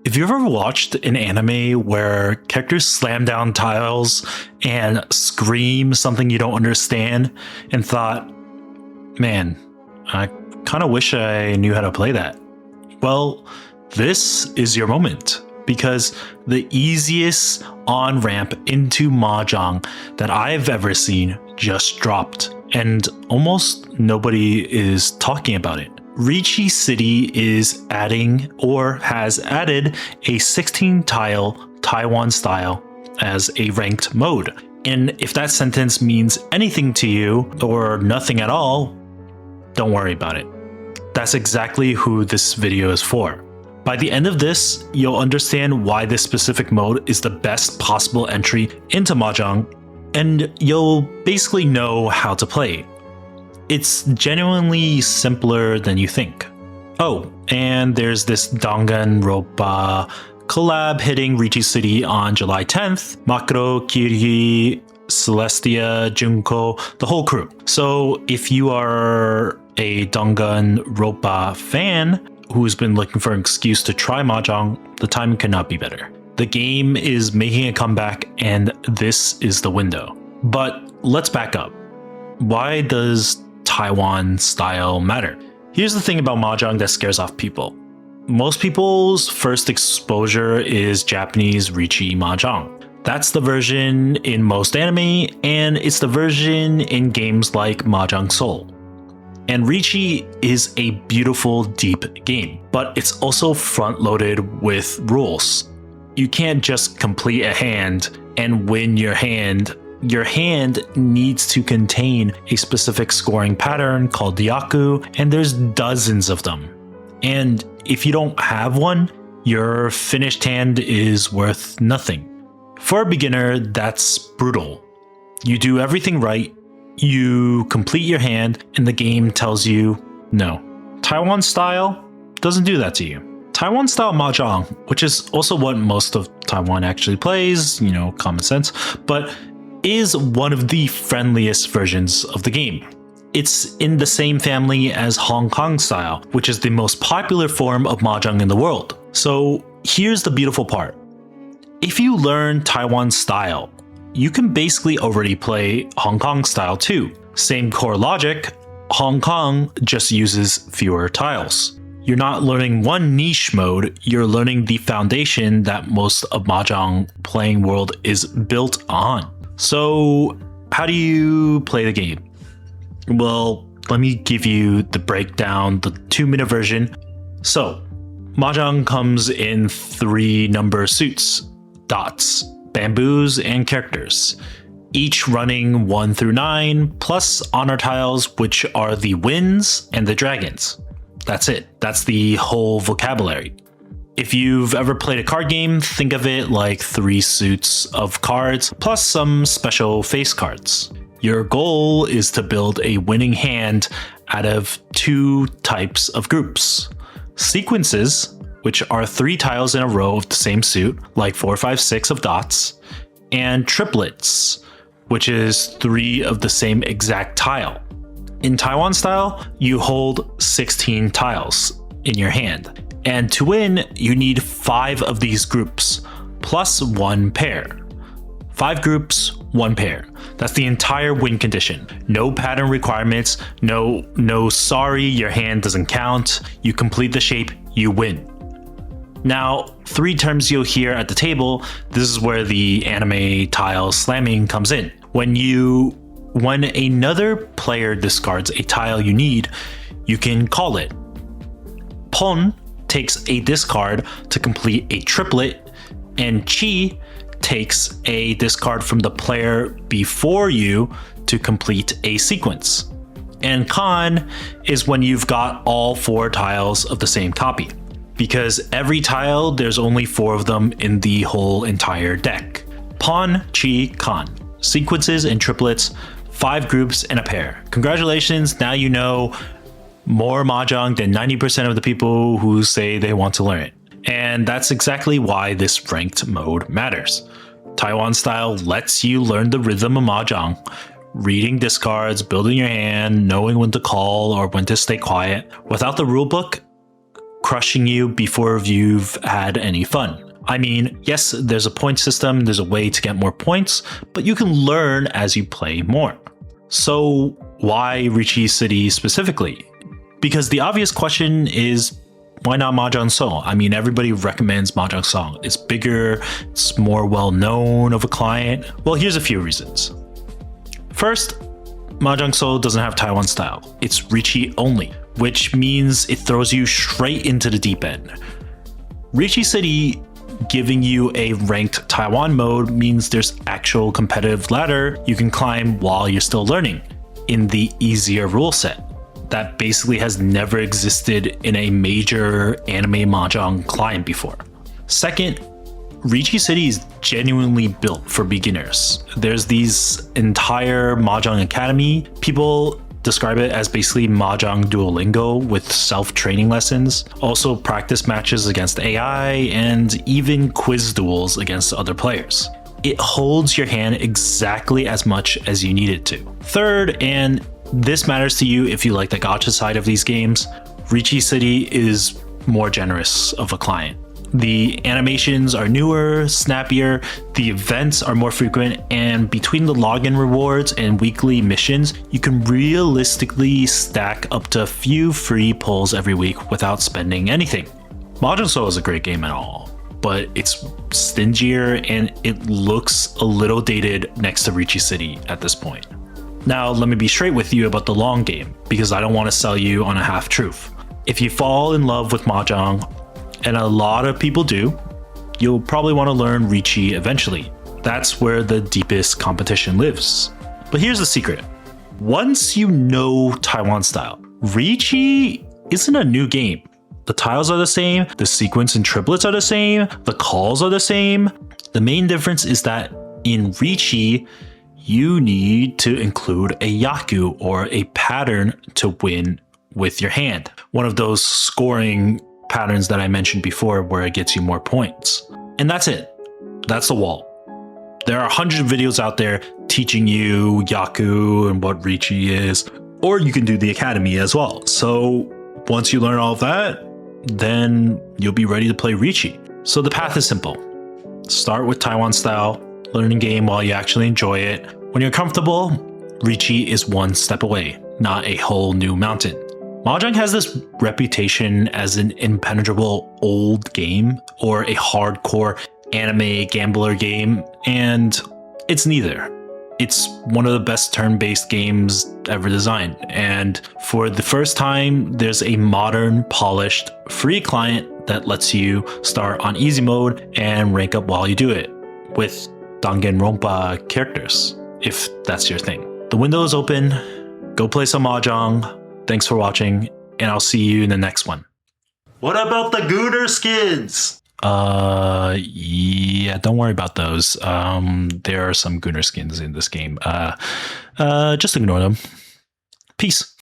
Have you ever watched an anime where characters slam down tiles and scream something you don't understand and thought, man, I kind of wish I knew how to play that? Well, this is your moment, because the easiest on-ramp into Mahjong that I've ever seen just dropped, and almost nobody is talking about it. Ricci City is adding, or has added, a 16-tile Taiwan style as a ranked mode. And if that sentence means anything to you, or nothing at all, don't worry about it. That's exactly who this video is for. By the end of this, you'll understand why this specific mode is the best possible entry into Mahjong, and you'll basically know how to play. It's genuinely simpler than you think. Oh, and there's this Danganronpa collab hitting Ricci City on July 10th. Makuro, Kiri, Celestia, Junko, the whole crew. So if you are a Danganronpa fan who's been looking for an excuse to try Mahjong, the time cannot be better. The game is making a comeback, and this is the window. But let's back up. Why does Taiwan style matter? Here's the thing about Mahjong that scares off people. Most people's first exposure is Japanese Ricci Mahjong. That's the version in most anime, and it's the version in games like Mahjong Soul. And Ricci is a beautiful, deep game, but it's also front-loaded with rules. You can't just complete a hand and win your hand. Your hand needs to contain a specific scoring pattern called Yaku, and there's dozens of them. And if you don't have one, your finished hand is worth nothing. For a beginner, that's brutal. You do everything right, you complete your hand, and the game tells you no. Taiwan style doesn't do that to you. Taiwan style Mahjong, which is also what most of Taiwan actually plays, common sense, but is one of the friendliest versions of the game. It's in the same family as Hong Kong style, which is the most popular form of Mahjong in the world. So here's the beautiful part. If you learn Taiwan style, you can basically already play Hong Kong style too. Same core logic, Hong Kong just uses fewer tiles. You're not learning one niche mode, you're learning the foundation that most of Mahjong playing world is built on. So how do you play the game? Well, let me give you the breakdown, the 2-minute version. So, Mahjong comes in 3 number suits: dots, bamboos, and characters, each running 1 through 9, plus honor tiles, which are the winds and the dragons. That's it. That's the whole vocabulary. If you've ever played a card game, think of it like 3 suits of cards, plus some special face cards. Your goal is to build a winning hand out of 2 types of groups: sequences, which are 3 tiles in a row of the same suit, like 4, 5, 6 of dots, and triplets, which is 3 of the same exact tile. In Taiwan style, you hold 16 tiles in your hand, and to win, you need 5 of these groups, plus 1 pair. 5 groups, 1 pair. That's the entire win condition. No pattern requirements, no sorry, your hand doesn't count. You complete the shape, you win. Now, 3 terms you'll hear at the table, this is where the anime tile slamming comes in. When another player discards a tile you need, you can call it. Pon takes a discard to complete a triplet, and Chi takes a discard from the player before you to complete a sequence. And Kan is when you've got all 4 tiles of the same copy. Because every tile, there's only 4 of them in the whole entire deck. Pon, Chi, Kan. Sequences and triplets, 5 groups and a pair. Congratulations, now you know more Mahjong than 90% of the people who say they want to learn it. And that's exactly why this ranked mode matters. Taiwan style lets you learn the rhythm of Mahjong, reading discards, building your hand, knowing when to call or when to stay quiet. Without the rulebook, crushing you before you've had any fun. I mean, yes, there's a point system, there's a way to get more points, but you can learn as you play more. So why Ricci City specifically? Because the obvious question is, why not Mahjong Song? I mean, everybody recommends Mahjong Song. It's bigger, it's more well-known of a client. Well, here's a few reasons. First, Mahjong Song doesn't have Taiwan style. It's Ricci only, which means it throws you straight into the deep end. Ricci City giving you a ranked Taiwan mode means there's actual competitive ladder you can climb while you're still learning in the easier rule set that basically has never existed in a major anime mahjong client before. Second, Ricci City is genuinely built for beginners. There's these entire Mahjong Academy. People describe it as basically Mahjong Duolingo with self-training lessons, also practice matches against AI, and even quiz duels against other players. It holds your hand exactly as much as you need it to. Third, and this matters to you if you like the gacha side of these games, Ricci City is more generous of a client. The animations are newer, snappier, the events are more frequent, and between the login rewards and weekly missions, you can realistically stack up to a few free pulls every week without spending anything. Mahjong Song is a great game and all, but it's stingier and it looks a little dated next to Ricci City at this point. Now, let me be straight with you about the long game, because I don't want to sell you on a half-truth. If you fall in love with Mahjong, and a lot of people do, you'll probably want to learn Ricci eventually. That's where the deepest competition lives. But here's the secret. Once you know Taiwan style, Ricci isn't a new game. The tiles are the same, the sequence and triplets are the same, the calls are the same. The main difference is that in Ricci, you need to include a yaku or a pattern to win with your hand. One of those scoring patterns that I mentioned before where it gets you more points. And that's it. That's the wall. There are hundreds of videos out there teaching you yaku and what Ricci is, or you can do the academy as well. So once you learn all of that, then you'll be ready to play Ricci. So the path is simple. Start with Taiwan style, learn a game while you actually enjoy it. When you're comfortable, Ricci is one step away, not a whole new mountain. Mahjong has this reputation as an impenetrable old game or a hardcore anime gambler game, and it's neither. It's one of the best turn-based games ever designed, and for the first time, there's a modern, polished, free client that lets you start on easy mode and rank up while you do it, with Danganronpa characters, if that's your thing. The window is open. Go play some Mahjong. Thanks for watching, and I'll see you in the next one. What about the Gooner skins? Yeah, don't worry about those. There are some Gooner skins in this game. Just ignore them. Peace.